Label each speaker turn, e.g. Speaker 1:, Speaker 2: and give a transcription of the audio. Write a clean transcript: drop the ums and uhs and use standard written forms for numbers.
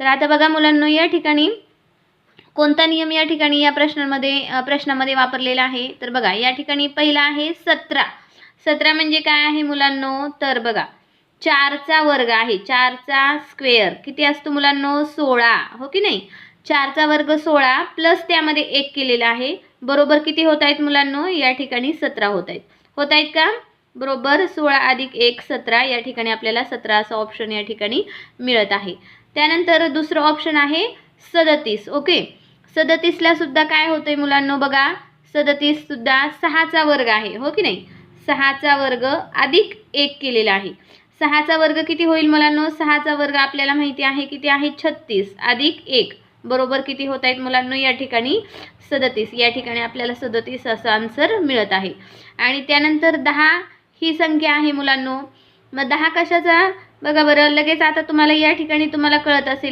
Speaker 1: तर आता बघा मुलांनो, या ठिकाणी कोणता नियम या ठिकाणी या प्रश्नामध्ये वापरलेला आहे? तर बघा, या ठिकाणी पहिला आहे 17. 17 म्हणजे काय आहे मुलांनो? तर बघा, 4चा वर्ग आहे, 4चा स्क्वेअर किती असतो मुलांनो? 16, हो की नाही? 4चा वर्ग 16 प्लस त्यामध्ये 1 केलेला आहे, बरोबर किती होत आहेत मुलांनो? या ठिकाणी 17 होत आहेत का? बरोबर 16 अधिक 1 17, या ठिकाणी आपल्याला 17 असा ऑप्शन या ठिकाणी मिळत आहे. त्यानंतर दुसरं ऑप्शन आहे 37. ओके, 37ला सुद्धा काय होतंय मुलांनो? बघा, 37 सुद्धा 6चा वर्ग आहे, हो की नाही? 6चा वर्ग अधिक 1 केलेला आहे. 6चा वर्ग किती होईल मुलांनो? 6चा वर्ग आपल्याला माहिती आहे किती आहे? 36 अधिक 1 बरोबर किती होत आहेत मुलांनो? या ठिकाणी 37. या ठिकाणी आपल्याला 37 असा आन्सर मिळत आहे. आणि त्यानंतर 10 ही संख्या आहे मुलांनो. मग 10 कशाचा? बघा बरं, लगेच आता तुम्हाला या ठिकाणी कळत असेल